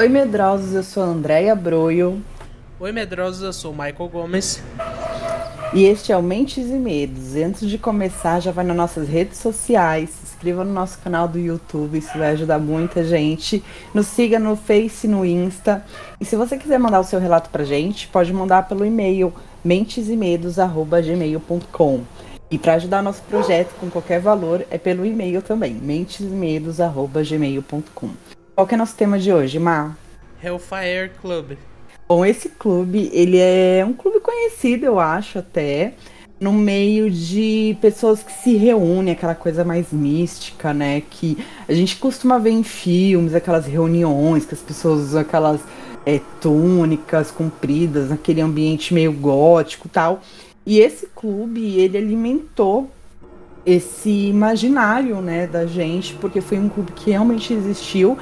Oi, medrosos, eu sou a Andréia Broio Oi, medrosos, eu sou o Michael Gomes. e este é o Mentes e Medos. E antes de começar, já vai nas nossas redes sociais, se inscreva no nosso canal do YouTube, isso vai ajudar muita gente. Nos siga no Face, no Insta. E se você quiser mandar o seu relato pra gente, pode mandar pelo e-mail mentesemedos@gmail.com. E para ajudar o nosso projeto com qualquer valor, é pelo e-mail também, mentesemedos@gmail.com. Qual que é o nosso tema de hoje, Mar? Hellfire Club. Bom, esse clube, ele é um clube conhecido, eu acho, até, no meio de pessoas que se reúnem, aquela coisa mais mística, né? Que a gente costuma ver em filmes, aquelas reuniões, que as pessoas usam aquelas túnicas compridas, naquele ambiente meio gótico e tal. E esse clube, ele alimentou esse imaginário, né, da gente, porque foi um clube que realmente existiu.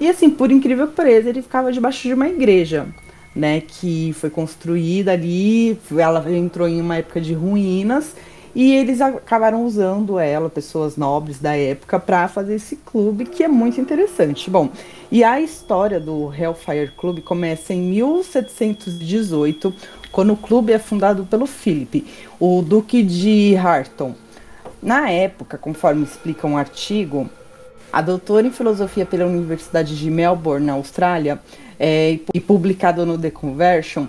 E assim, por incrível que pareça, ele ficava debaixo de uma igreja, né, que foi construída ali, ela entrou em uma época de ruínas e eles acabaram usando ela, pessoas nobres da época, para fazer esse clube que é muito interessante. Bom, e a história do Hellfire Club começa em 1718, quando o clube é fundado pelo Philip, o Duque de Harton. Na época, conforme explica um artigo, a doutora em filosofia pela Universidade de Melbourne, na Austrália, e publicado no The Conversion,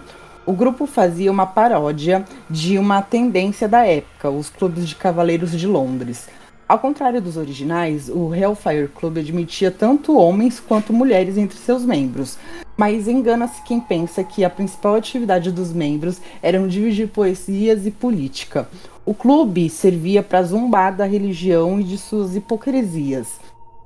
o grupo fazia uma paródia de uma tendência da época, os clubes de cavaleiros de Londres. Ao contrário dos originais, o Hellfire Club admitia tanto homens quanto mulheres entre seus membros. Mas engana-se quem pensa que a principal atividade dos membros era dividir poesias e política. O clube servia para zombar da religião e de suas hipocrisias.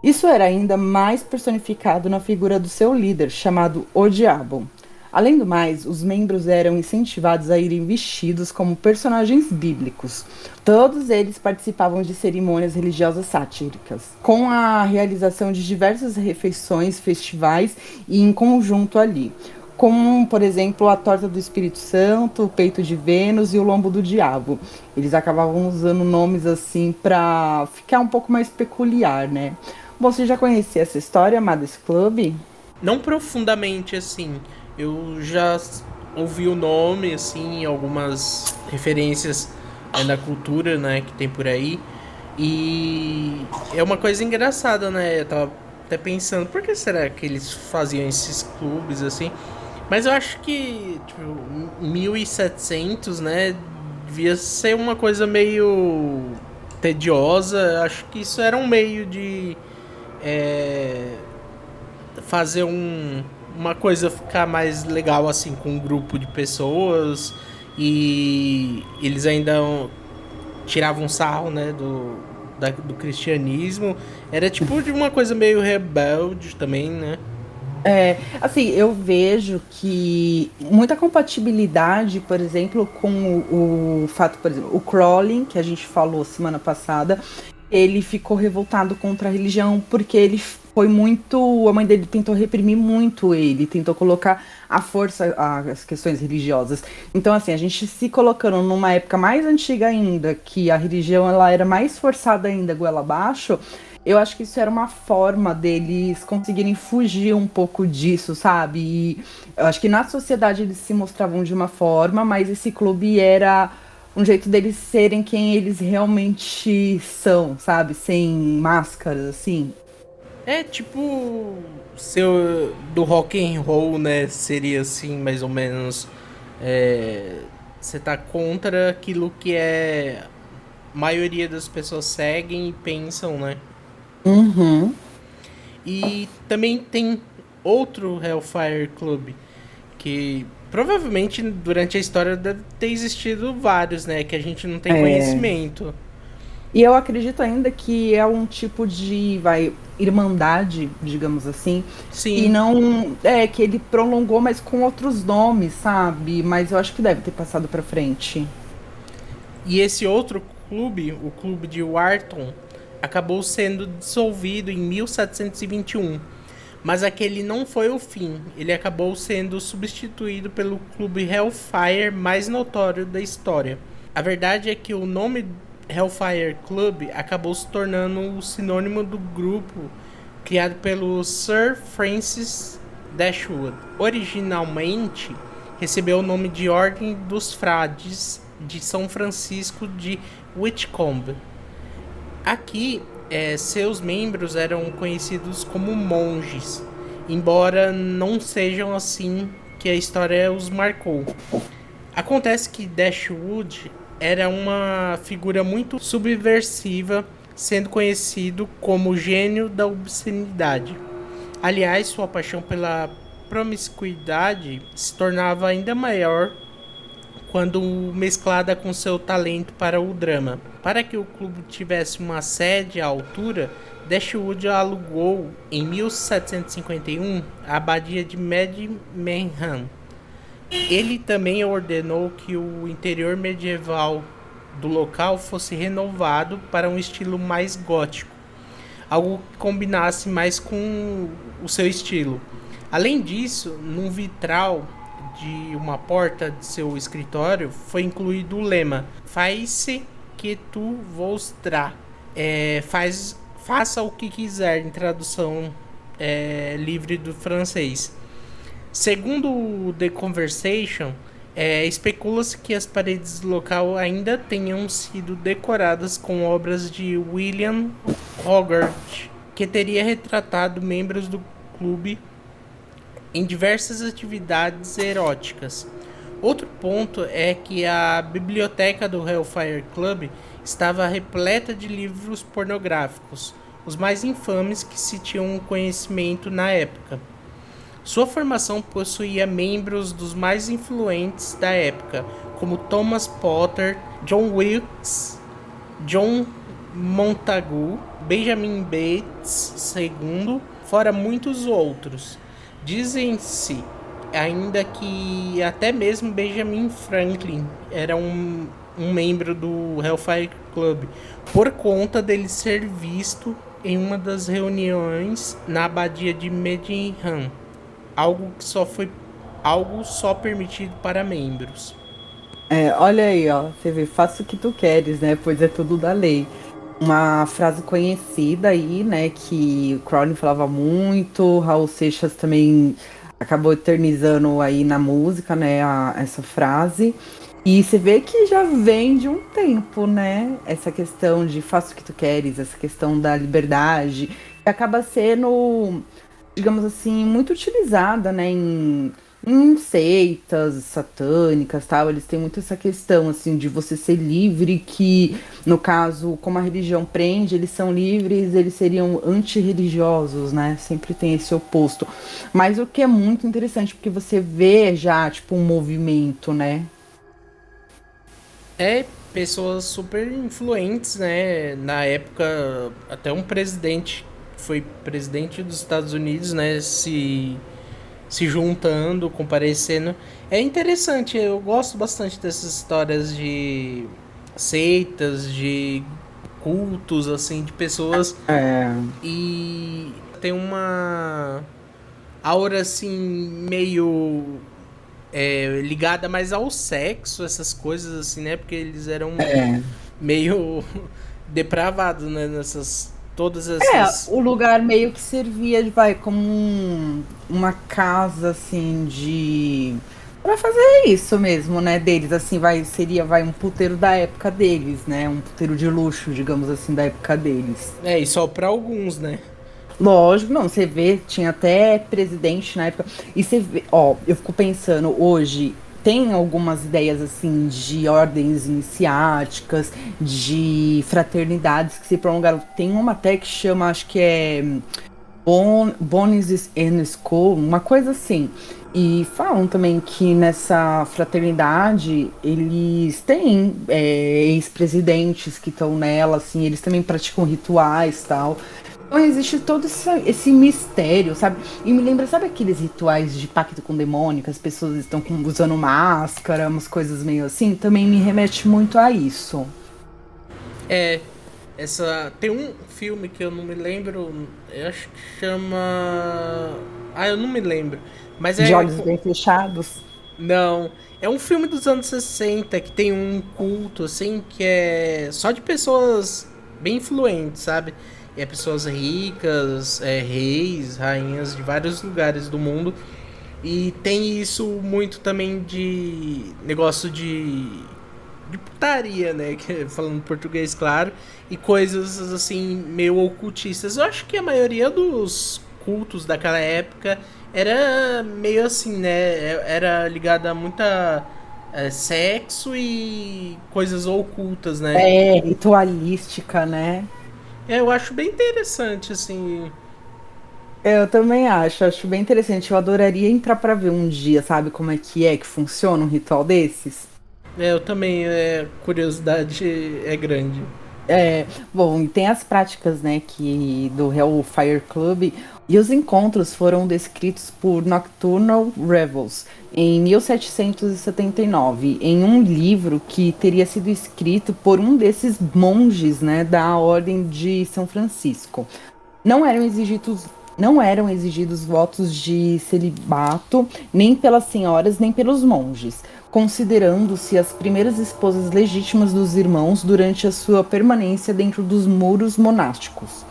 Isso era ainda mais personificado na figura do seu líder, chamado O Diabo. Além do mais, os membros eram incentivados a irem vestidos como personagens bíblicos. Todos eles participavam de cerimônias religiosas sátíricas, com a realização de diversas refeições, festivais e em conjunto ali. Como, por exemplo, a torta do Espírito Santo, o peito de Vênus e o lombo do diabo. Eles acabavam usando nomes assim para ficar um pouco mais peculiar, né? Bom, você já conhecia essa história, Amades Club? Não profundamente assim, eu já ouvi o nome, assim, algumas referências na cultura, né, que tem por aí. E é uma coisa engraçada, né? Eu tava até pensando, por que será que eles faziam esses clubes assim? Mas eu acho que, tipo, 1700, né, devia ser uma coisa meio tediosa. Acho que isso era um meio de é, fazer uma coisa ficar mais legal assim com um grupo de pessoas, e eles ainda tiravam sarro, né, do cristianismo. Era tipo de uma coisa meio rebelde também, né? Assim, eu vejo que muita compatibilidade, por exemplo, com o fato, por exemplo, o Crowley, que a gente falou semana passada, ele ficou revoltado contra a religião porque ele foi muito. A mãe dele tentou reprimir muito ele, tentou colocar à força as questões religiosas. Então, assim, a gente se colocando numa época mais antiga ainda, que a religião ela era mais forçada ainda, goela abaixo. Eu acho que isso era uma forma deles conseguirem fugir um pouco disso, sabe? E eu acho que na sociedade eles se mostravam de uma forma, mas esse clube era um jeito deles serem quem eles realmente são, sabe? Sem máscaras, assim. É tipo seu do rock and roll, né? Seria assim, mais ou menos. Você tá contra aquilo que a maioria das pessoas seguem e pensam, né? Uhum. E também tem outro Hellfire Club que provavelmente durante a história deve ter existido vários, né? Que a gente não tem É. conhecimento. E eu acredito ainda que é um tipo de, vai, irmandade, digamos assim, e Sim. não é que ele prolongou, mas com outros nomes, sabe? Mas eu acho que deve ter passado pra frente. E esse outro clube, o clube de Wharton, acabou sendo dissolvido em 1721. Mas aquele não foi o fim. Ele acabou sendo substituído pelo clube Hellfire mais notório da história. A verdade é que o nome Hellfire Club acabou se tornando o sinônimo do grupo criado pelo Sir Francis Dashwood originalmente recebeu o nome de Ordem dos Frades de São Francisco de Whitcomb. Aqui, seus membros eram conhecidos como monges, embora não sejam assim que a história os marcou. Acontece que Dashwood era uma figura muito subversiva, sendo conhecido como o gênio da obscenidade. Aliás, sua paixão pela promiscuidade se tornava ainda maior quando mesclada com seu talento para o drama. Para que o clube tivesse uma sede à altura, Dashwood alugou, em 1751, a abadia de Medmenham. Ele também ordenou que o interior medieval do local fosse renovado para um estilo mais gótico, algo que combinasse mais com o seu estilo. Além disso, num vitral de uma porta de seu escritório foi incluído o lema Faisse que tu vostra, faça o que quiser, em tradução livre do francês. Segundo o The Conversation, especula-se que as paredes do local ainda tenham sido decoradas com obras de William Hogarth, que teria retratado membros do clube em diversas atividades eróticas. Outro ponto é que a biblioteca do Hellfire Club estava repleta de livros pornográficos, os mais infames que se tinham conhecimento na época. Sua formação possuía membros dos mais influentes da época, como Thomas Potter, John Wilkes, John Montagu, Benjamin Bates II, fora muitos outros. Dizem-se ainda que até mesmo Benjamin Franklin era um membro do Hellfire Club, por conta dele ser visto em uma das reuniões na abadia de Medmenham, algo só permitido para membros. Olha aí, ó, você vê, faça o que tu queres, né? Pois é tudo da lei. Uma frase conhecida aí, né, que o Crowley falava muito, Raul Seixas também acabou eternizando aí na música, né, essa frase. E você vê que já vem de um tempo, né, essa questão de faça o que tu queres, essa questão da liberdade, que acaba sendo, digamos assim, muito utilizada, né, em seitas satânicas, tal. Eles têm muito essa questão, assim, de você ser livre, que, no caso, como a religião prende, eles são livres, eles seriam antirreligiosos, né? Sempre tem esse oposto. Mas o que é muito interessante, porque você vê já, tipo, um movimento, né? Pessoas super influentes, né? Na época, até um presidente foi presidente dos Estados Unidos, né? Se juntando, comparecendo. É interessante, eu gosto bastante dessas histórias de seitas, de cultos, assim, de pessoas. E tem uma aura, assim, meio ligada mais ao sexo, essas coisas, assim, né? Porque eles eram meio depravados, né? Todas essas. O lugar meio que servia, vai, como uma casa, assim, pra fazer isso mesmo, né, deles, assim, seria um puteiro da época deles, né, um puteiro de luxo, digamos assim, da época deles. E só pra alguns, né? Lógico, não, você vê, tinha até presidente na época, e você vê, ó, eu fico pensando, hoje, tem algumas ideias, assim, de ordens iniciáticas, de fraternidades que se prolongaram, tem uma até que chama, acho que é Bones and School, uma coisa assim. E falam também que nessa fraternidade eles têm ex-presidentes que estão nela, assim, eles também praticam rituais e tal. Então existe todo esse mistério, sabe? E me lembra, sabe aqueles rituais de pacto com o demônio, que as pessoas estão usando máscara, umas coisas meio assim? Também me remete muito a isso. Tem um filme que eu não me lembro, eu acho que chama... eu não me lembro. Mas De olhos bem fechados? Não, é um filme dos anos 60 que tem um culto, assim, que é só de pessoas bem influentes, sabe? é pessoas ricas, reis, rainhas de vários lugares do mundo. E tem isso muito também de negócio de putaria, né? Falando português, claro. E coisas assim, meio ocultistas. Eu acho que a maioria dos cultos daquela época era meio assim, né? Era ligada a muita sexo e coisas ocultas, né? É, ritualística, né? Eu acho bem interessante, assim. Eu também acho bem interessante. Eu adoraria entrar pra ver um dia, sabe, como é que funciona um ritual desses. Eu também, curiosidade é grande. É, bom, e tem as práticas, né, que do Hellfire Club, e os encontros foram descritos por Nocturnal Rebels em 1779, em um livro que teria sido escrito por um desses monges, né, da Ordem de São Francisco. Não eram exigidos, não eram exigidos votos de celibato nem pelas senhoras nem pelos monges, considerando-se as primeiras esposas legítimas dos irmãos durante a sua permanência dentro dos muros monásticos,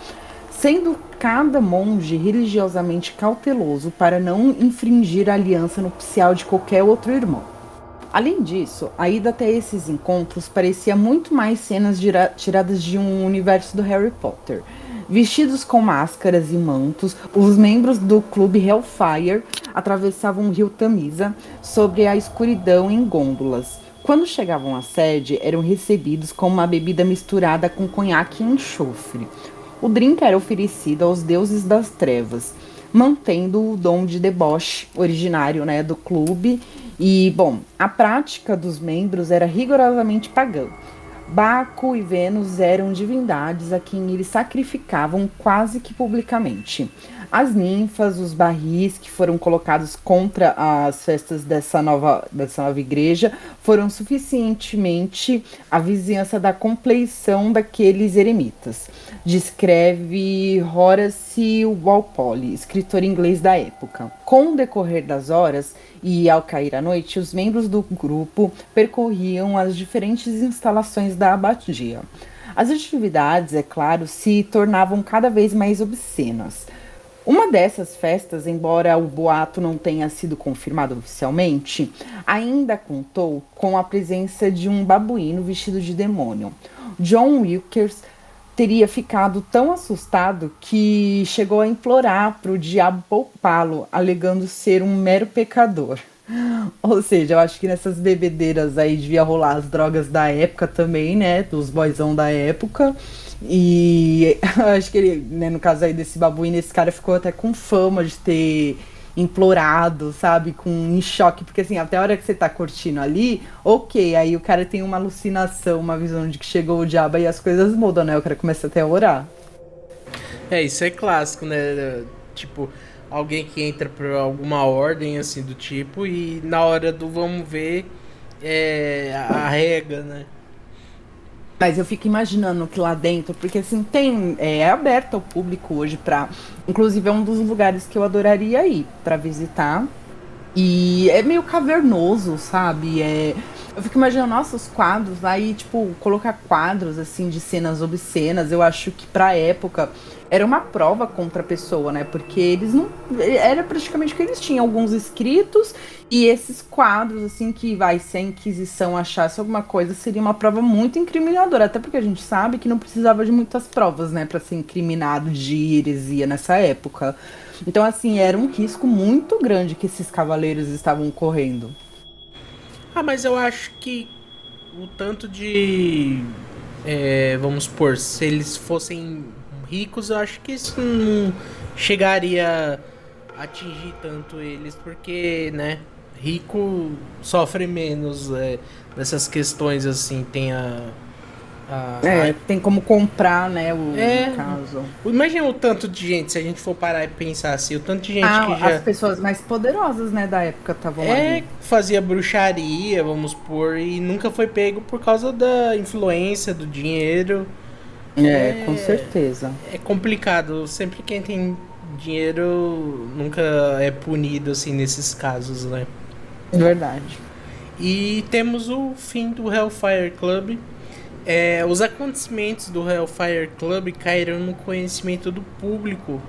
sendo cada monge religiosamente cauteloso para não infringir a aliança nupcial de qualquer outro irmão. Além disso, a ida até esses encontros parecia muito mais cenas tiradas de um universo do Harry Potter. Vestidos com máscaras e mantos, os membros do clube Hellfire atravessavam o rio Tamisa sobre a escuridão em gôndolas. Quando chegavam à sede, eram recebidos com uma bebida misturada com conhaque e enxofre. O drink era oferecido aos deuses das trevas, mantendo o dom de deboche originário, né, do clube. E, bom, a prática dos membros era rigorosamente pagã. Baco e Vênus eram divindades a quem eles sacrificavam quase que publicamente. As ninfas, os barris que foram colocados contra as festas dessa nova igreja foram suficientemente a vizinhança da compleição daqueles eremitas. Descreve Horace Walpole, escritor inglês da época. Com o decorrer das horas e ao cair a noite, os membros do grupo percorriam as diferentes instalações da abadia. As atividades, é claro, se tornavam cada vez mais obscenas. Uma dessas festas, embora o boato não tenha sido confirmado oficialmente, ainda contou com a presença de um babuíno vestido de demônio. John Wilkes teria ficado tão assustado que chegou a implorar para o diabo poupá-lo, alegando ser um mero pecador. Ou seja, eu acho que nessas bebedeiras aí devia rolar as drogas da época também, né? Dos boyzão da época. E acho que ele, né, no caso aí desse babuíno, esse cara ficou até com fama de ter implorado, sabe? Em choque, porque assim, até a hora que você tá curtindo ali, ok, aí o cara tem uma alucinação, uma visão de que chegou o diabo e as coisas mudam, né? O cara começa até a orar. Isso é clássico, né? Tipo, alguém que entra por alguma ordem, assim, do tipo, e na hora do vamos ver, arrega, né? Mas eu fico imaginando que lá dentro, porque assim, é aberto ao público hoje pra. Inclusive é um dos lugares que eu adoraria ir pra visitar. E é meio cavernoso, sabe? Eu fico imaginando, nossa, os quadros, aí, tipo, colocar quadros, assim, de cenas obscenas, eu acho que pra época era uma prova contra a pessoa, né? Porque eles não. Era praticamente o que eles tinham, alguns escritos, e esses quadros, assim, que vai, se a Inquisição achasse alguma coisa, seria uma prova muito incriminadora. Até porque a gente sabe que não precisava de muitas provas, né, pra ser incriminado de heresia nessa época. Então, assim, era um risco muito grande que esses cavaleiros estavam correndo. Mas eu acho que o tanto de. Vamos supor, se eles fossem ricos, eu acho que isso não chegaria a atingir tanto eles, porque, né, rico sofre menos dessas questões, assim, tem Tem como comprar, né, É, no caso. imagina o tanto de gente, se a gente for parar e pensar assim, o tanto de gente que As já pessoas mais poderosas, né, da época estavam ali. fazia bruxaria, vamos supor, e nunca foi pego por causa da influência, do dinheiro. Com certeza. É complicado, sempre quem tem dinheiro nunca é punido assim nesses casos, né? Verdade. E temos o fim do Hellfire Club, Os acontecimentos do Hellfire Club caíram no conhecimento do público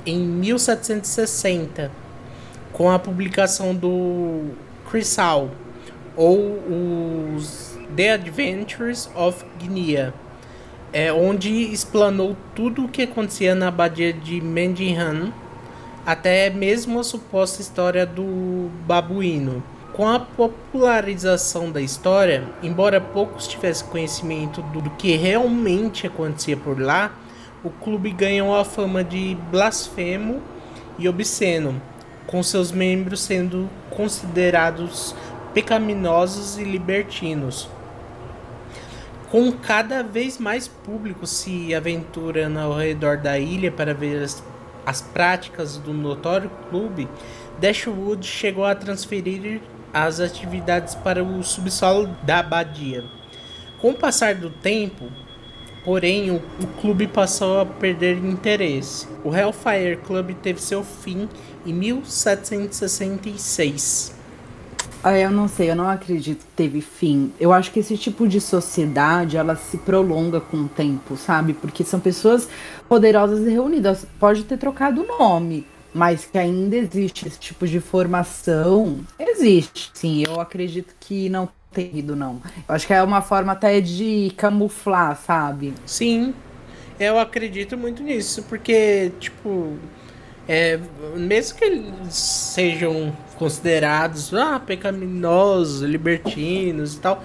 em 1760, com a publicação do Chrysal, ou os The Adventures of Guinea, onde explanou tudo o que acontecia na abadia de Mendingham, até mesmo a suposta história do babuíno. Com a popularização da história, embora poucos tivessem conhecimento do que realmente acontecia por lá, o clube ganhou a fama de blasfemo e obsceno, com seus membros sendo considerados pecaminosos e libertinos. Com cada vez mais público se aventurando ao redor da ilha para ver as práticas do notório clube, Dashwood chegou a transferir as atividades para o subsolo da abadia. Com o passar do tempo, porém, o clube passou a perder interesse. O Hellfire Club teve seu fim em 1766. Eu não sei, eu não acredito que teve fim. Eu acho que esse tipo de sociedade, ela se prolonga com o tempo, sabe? Porque são pessoas poderosas e reunidas. Pode ter trocado o nome, mas que ainda existe esse tipo de formação. Existe, sim. Eu acredito que não tem ido, não. Eu acho que é uma forma até de camuflar, sabe? Sim, eu acredito muito nisso, porque, tipo, mesmo que eles sejam considerados pecaminosos, libertinos e tal,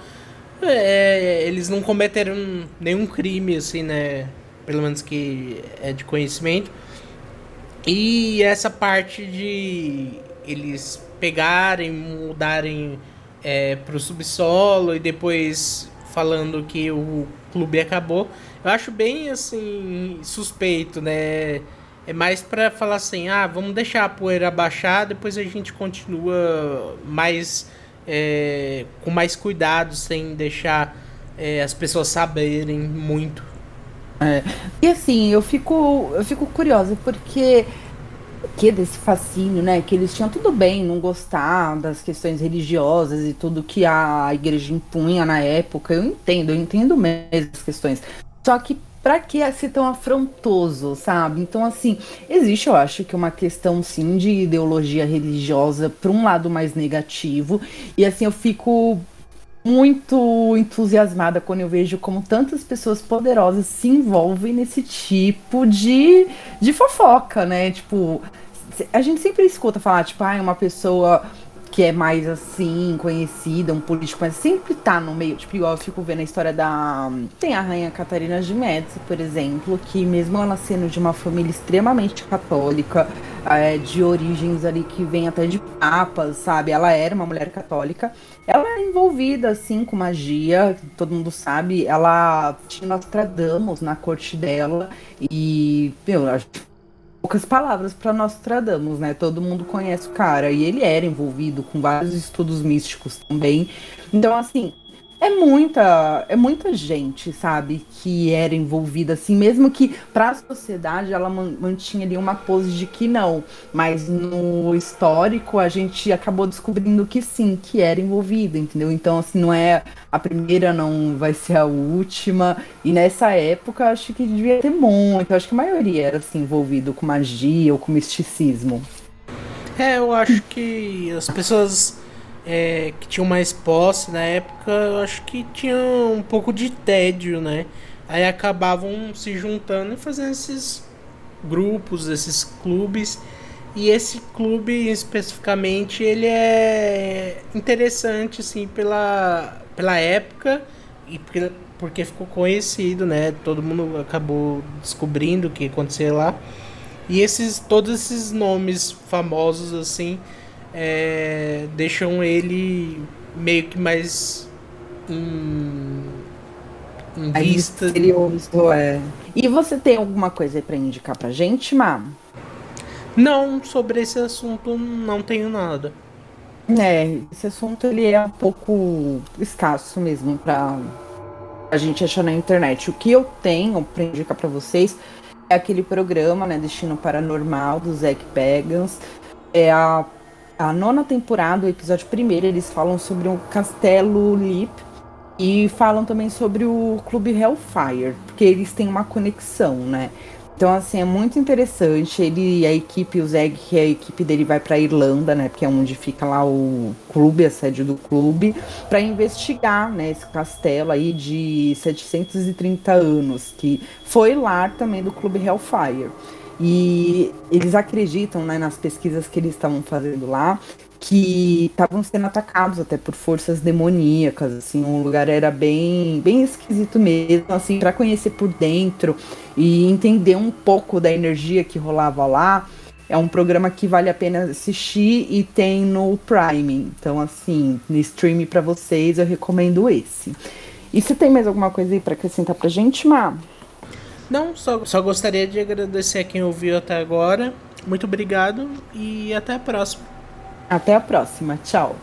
eles não cometeram nenhum crime, assim, né? Pelo menos que é de conhecimento. E essa parte de eles pegarem, mudarem pro subsolo e depois falando que o clube acabou, eu acho bem assim suspeito, né? É mais pra falar assim, vamos deixar a poeira baixar, depois a gente continua mais com mais cuidado, sem deixar as pessoas saberem muito. E assim, eu fico curiosa, porque que desse fascínio, né? Que eles tinham tudo bem não gostar das questões religiosas e tudo que a igreja impunha na época. Eu entendo mesmo as questões. Só que pra que ser tão afrontoso, sabe? Então, assim, existe, eu acho que uma questão, sim, de ideologia religiosa para um lado mais negativo. E assim, eu fico muito entusiasmada quando eu vejo como tantas pessoas poderosas se envolvem nesse tipo de fofoca, né? Tipo, a gente sempre escuta falar, tipo, uma pessoa que é mais assim, conhecida, um político, mas sempre tá no meio, tipo, igual eu fico vendo a história da. Tem a Rainha Catarina de Médici, por exemplo, que mesmo ela sendo de uma família extremamente católica, de origens ali que vem até de papas, sabe? Ela era uma mulher católica. Ela é envolvida, assim, com magia, todo mundo sabe. Ela tinha Nostradamus na corte dela. E, meu, acho que poucas palavras para Nostradamus, né? Todo mundo conhece o cara. E ele era envolvido com vários estudos místicos também. Então, assim, é muita gente, sabe, que era envolvida, assim, mesmo que para a sociedade ela mantinha ali uma pose de que não, mas no histórico a gente acabou descobrindo que sim, que era envolvida, entendeu? Então, assim, não é a primeira, não vai ser a última, e nessa época eu acho que devia ter muito, eu acho que a maioria era, assim, envolvido com magia ou com misticismo. Eu acho que as pessoas que tinham mais posse na época, eu acho que tinham um pouco de tédio, né? Aí acabavam se juntando e fazendo esses grupos, esses clubes. E esse clube especificamente, ele é interessante, assim, pela época e porque ficou conhecido, né? Todo mundo acabou descobrindo o que acontecia lá. E todos esses nomes famosos, assim, deixam ele meio que mais em, em Aí vista. misterioso, é. E você tem alguma coisa aí pra indicar pra gente, Má? Não, sobre esse assunto não tenho nada. Esse assunto ele é um pouco escasso mesmo para a gente achar na internet. O que eu tenho para indicar para vocês é aquele programa, né, Destino Paranormal do Zack Bagans. É a nona temporada, o episódio primeiro, eles falam sobre um castelo Leap, E falam também sobre o Clube Hellfire, porque eles têm uma conexão, né? Então, assim, é muito interessante. Ele, a equipe, o Zeg, que é a equipe dele, vai para Irlanda, né? Porque é onde fica lá o clube, a sede do clube, para investigar, né, esse castelo aí de 730 anos, que foi lar também do Clube Hellfire. E eles acreditam, né, nas pesquisas que eles estavam fazendo lá, que estavam sendo atacados até por forças demoníacas, assim, o lugar era bem esquisito mesmo, assim, para conhecer por dentro e entender um pouco da energia que rolava lá. É um programa que vale a pena assistir e tem no Prime. Então, assim, no stream para vocês, eu recomendo esse. E você tem mais alguma coisa aí para acrescentar pra gente, Má? Não, só gostaria de agradecer a quem ouviu até agora. Muito obrigado e até a próxima. Até a próxima. Tchau.